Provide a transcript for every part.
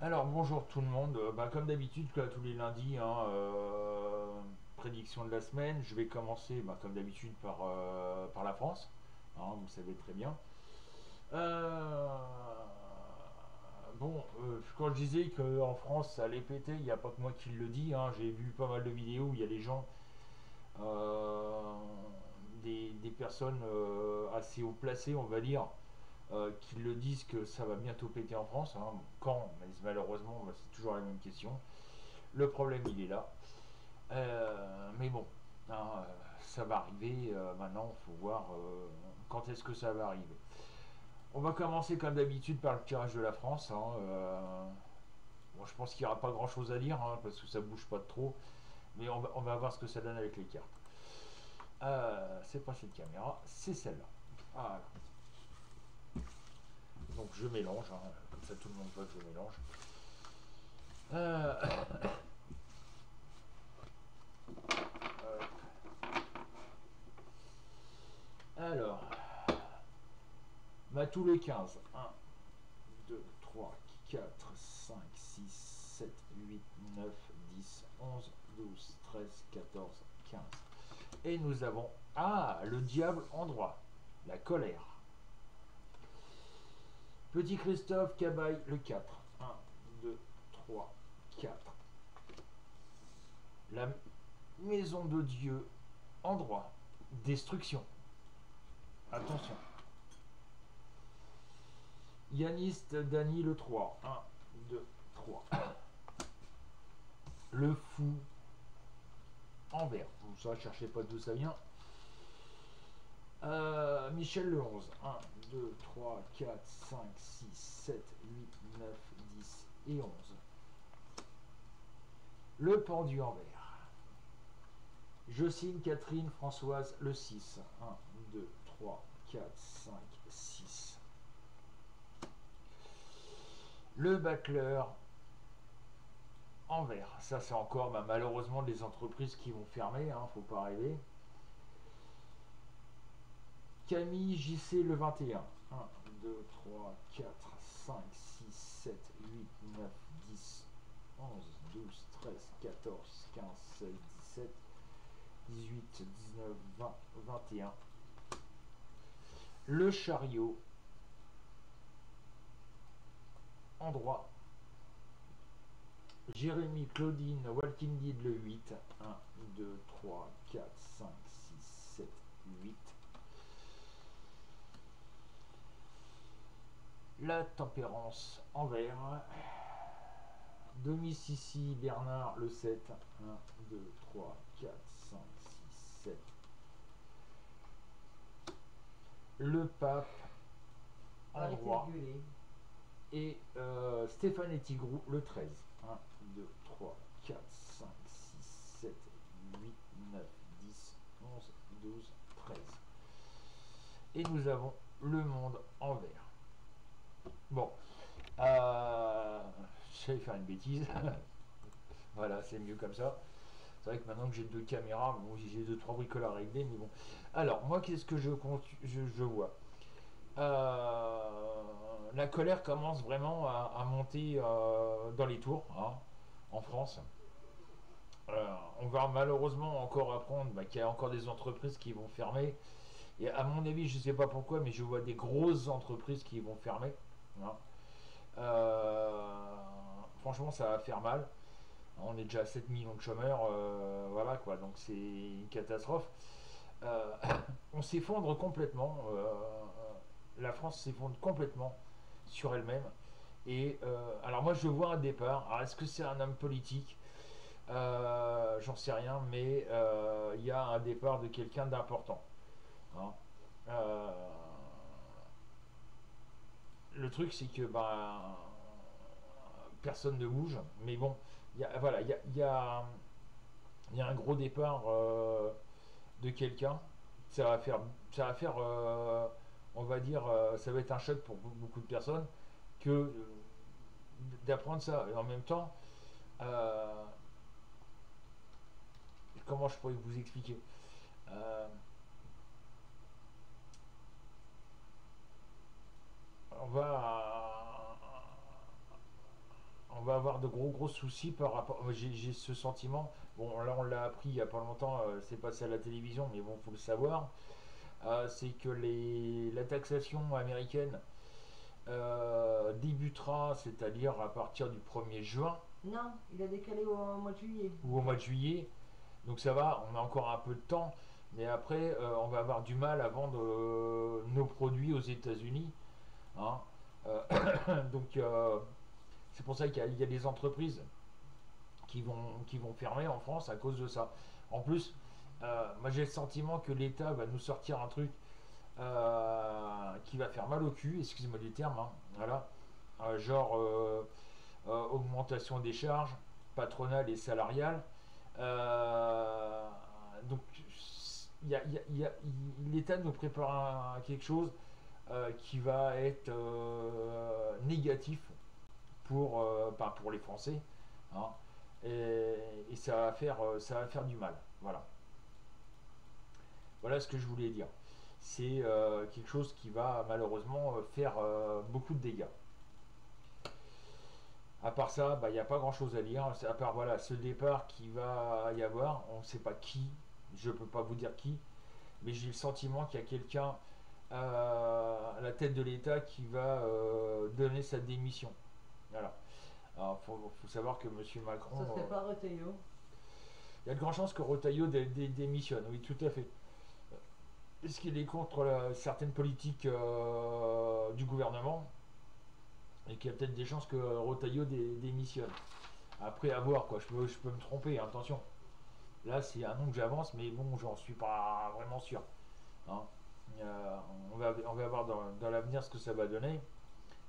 Alors bonjour tout le monde. Comme d'habitude, tous les lundis, hein, prédiction de la semaine. Je vais commencer comme d'habitude par la France. Hein, vous le savez très bien. Euh, quand je disais qu'en France ça allait péter, il n'y a pas que moi qui le dis. Hein. J'ai vu pas mal de vidéos où il y a des gens, euh, des personnes assez haut placées, on va dire, qui le disent que ça va bientôt péter en France. Hein. Quand? Mais malheureusement, c'est toujours la même question. Le problème, il est là. Mais bon, hein, ça va arriver. Maintenant, il faut voir quand est-ce que ça va arriver. On va commencer comme d'habitude par le tirage de la France. Hein. Bon, je pense qu'il n'y aura pas grand-chose à dire hein, parce que ça bouge pas de trop. Mais on va voir ce que ça donne avec les cartes. C'est pas cette caméra, c'est celle-là. Voilà. Donc je mélange, hein, comme ça tout le monde voit que je mélange. Euh, alors, tous les 15. 1, 2, 3, 4, 5, 6, 7, 8, 9, 10, 11, 12, 13, 14, 15. Et nous avons, le diable en droit, la colère. Petit Christophe Cabaye, le 4. 1, 2, 3, 4. La maison de Dieu en droit, destruction. Attention. Yaniste Dany le 3. 1, 2, 3. Le fou en vert. Bon, ça, cherchez pas d'où ça vient. Michel le 11. 1, 2, 3, 4, 5, 6, 7, 8, 9, 10 et 11. Le pendu en vert. Jocelyne Catherine Françoise le 6. 1, 2, 3, 4, 5, 6. Le battleur en vert. Ça, c'est encore malheureusement des entreprises qui vont fermer. Hein, faut pas rêver. Camille JC le 21. 1, 2, 3, 4, 5, 6, 7, 8, 9, 10, 11, 12, 13, 14, 15, 16, 17, 18, 19, 20, 21. Le chariot en droit. Jérémy Claudine Walking Dead le 8. 1, 2, 3, 4, 5, 6, 7, 8. La tempérance en vert. Domicici Bernard le 7. 1, 2, 3, 4, 5, 6, 7. Le pape en droit. Et Stéphane et Tigrou le 13. 1, 2, 3, 4, 5, 6, 7, 8, 9, 10, 11, 12, 13. Et nous avons le monde en vert. Bon, j'allais faire une bêtise. Voilà, c'est mieux comme ça. C'est vrai que maintenant que j'ai deux caméras, bon, j'ai deux trois bricoles à régler, mais bon. Alors, moi, qu'est-ce que je vois? La colère commence vraiment à monter dans les tours, hein, en France. On va malheureusement encore apprendre qu'il y a encore des entreprises qui vont fermer. Et à mon avis, je ne sais pas pourquoi, mais je vois des grosses entreprises qui vont fermer. Hein. Franchement, ça va faire mal. On est déjà à 7 millions de chômeurs, voilà quoi, donc c'est une catastrophe. Euh, on s'effondre complètement. La France s'effondre complètement sur elle-même. Et alors moi je vois un départ. Alors est-ce que c'est un homme politique? J'en sais rien, mais il y a un départ de quelqu'un d'important. Hein. Euh, le truc c'est que personne ne bouge, mais bon, voilà, il y a un gros départ de quelqu'un. Ça va faire, on va dire, ça va être un choc pour beaucoup de personnes que d'apprendre ça. Et en même temps, euh, comment je pourrais vous expliquer? Euh, on va, on va avoir de gros soucis par rapport. J'ai ce sentiment. Bon, là, on l'a appris il y a pas longtemps. C'est passé à la télévision, mais bon, faut le savoir. C'est que la taxation américaine débutera, c'est-à-dire à partir du 1er juin Non, il a décalé au mois de juillet. ou au mois de juillet. Donc ça va, on a encore un peu de temps. Mais après, on va avoir du mal à vendre nos produits aux États-Unis, hein. Euh, donc c'est pour ça qu'il y a des entreprises qui vont fermer en France à cause de ça. En plus, moi j'ai le sentiment que l'État va nous sortir un truc qui va faire mal au cul, excusez-moi du terme, hein, voilà. Genre augmentation des charges patronales et salariales. Donc l'État nous prépare quelque chose qui va être négatif pour les Français, hein, et ça va faire du mal. Voilà. Voilà ce que je voulais dire. C'est quelque chose qui va malheureusement faire beaucoup de dégâts. À part ça, il n'y a pas grand chose à dire. À part voilà, ce départ qui va y avoir, on ne sait pas qui, je ne peux pas vous dire qui, mais j'ai le sentiment qu'il y a quelqu'un à la tête de l'État qui va donner sa démission. Voilà. Alors, faut savoir que M. Macron. Ça serait pas Retailleau. Il y a de grandes chances que Retailleau démissionne, oui, tout à fait. Est-ce qu'il est contre certaines politiques du gouvernement et qu'il y a peut-être des chances que Retailleau démissionne. Après, à voir, quoi. Je peux me tromper, hein, attention. Là, c'est un nom que j'avance, mais bon, j'en suis pas vraiment sûr, hein. On va voir dans l'avenir ce que ça va donner.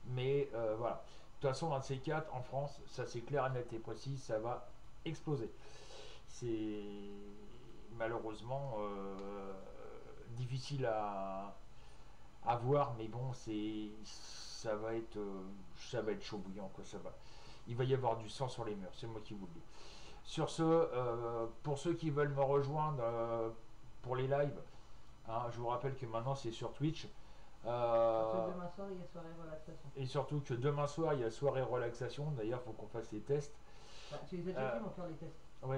Mais voilà. De toute façon, 24 en France, ça c'est clair, net et précis, ça va exploser. C'est malheureusement difficile à voir, mais bon, ça va être chaud bouillant, quoi. Il va y avoir du sang sur les murs, c'est moi qui vous le dis. Sur ce, pour ceux qui veulent me rejoindre pour les lives, hein, je vous rappelle que maintenant c'est sur Twitch. Demain soir, il y a soirée relaxation. Et surtout que demain soir, il y a soirée relaxation. D'ailleurs, il faut qu'on fasse les tests. Bah, tu les as déjà fait, mon cœur, les tests. Oui.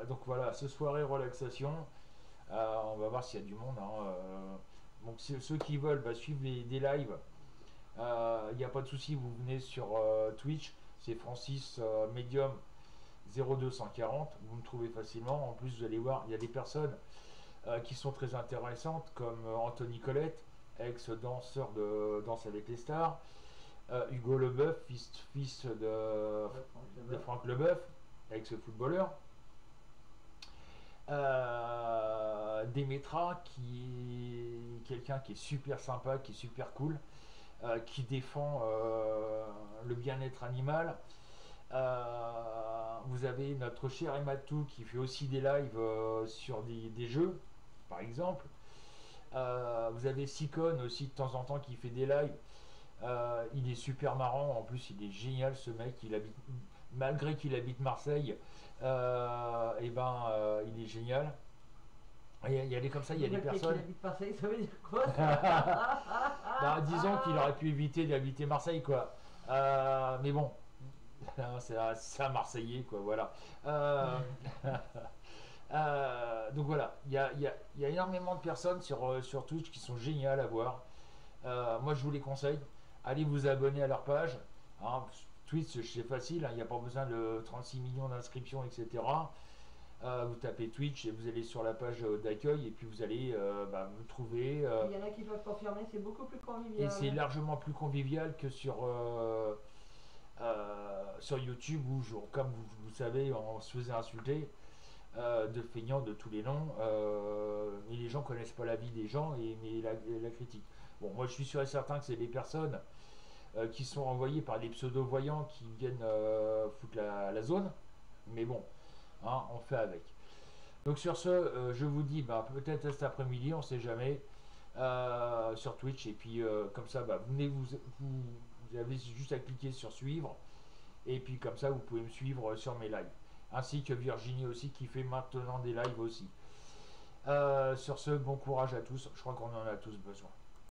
Donc voilà, ce soirée relaxation. On va voir s'il y a du monde, hein. Donc ceux qui veulent suivre des lives, il n'y a pas de souci, vous venez sur Twitch. C'est Francis Medium 0240. Vous me trouvez facilement. En plus, vous allez voir, il y a des personnes qui sont très intéressantes, comme Anthony Colette, ex-danseur de Danse avec les stars, Hugo Leboeuf, fils de Franck Leboeuf, ex-footballeur, Demetra, qui est quelqu'un qui est super sympa, qui est super cool, qui défend le bien-être animal. Vous avez notre cher Ematou qui fait aussi des lives sur des jeux, par exemple. Vous avez Sicone aussi de temps en temps qui fait des lives. Il est super marrant, en plus il est génial ce mec. Malgré qu'il habite Marseille, il est génial. Il y a des comme ça, il y a des personnes. Qu'il habite Marseille, ça veut dire quoi? Disons qu'il aurait pu éviter d'habiter Marseille, quoi. Mais bon, c'est un Marseillais, quoi, voilà. Donc voilà, il y a énormément de personnes sur Twitch qui sont géniales à voir. Moi, je vous les conseille. Allez vous abonner à leur page, hein. Twitch, c'est facile, hein, il n'y a pas besoin de 36 millions d'inscriptions, etc. Vous tapez Twitch et vous allez sur la page d'accueil et puis vous allez me trouver. Il y en a qui peuvent confirmer, c'est beaucoup plus convivial. Et c'est largement plus convivial que sur YouTube où, comme vous savez, on se faisait insulter de feignants de tous les noms. Et les gens connaissent pas la vie des gens mais la critique. Bon, moi je suis sûr et certain que c'est des personnes qui sont envoyées par des pseudo-voyants qui viennent foutre la zone. Mais bon, hein, on fait avec. Donc sur ce, je vous dis peut-être cet après-midi, on sait jamais, sur Twitch. Et puis comme ça, vous avez juste à cliquer sur suivre. Et puis comme ça, vous pouvez me suivre sur mes lives. Ainsi que Virginie aussi qui fait maintenant des lives aussi. Sur ce, bon courage à tous. Je crois qu'on en a tous besoin.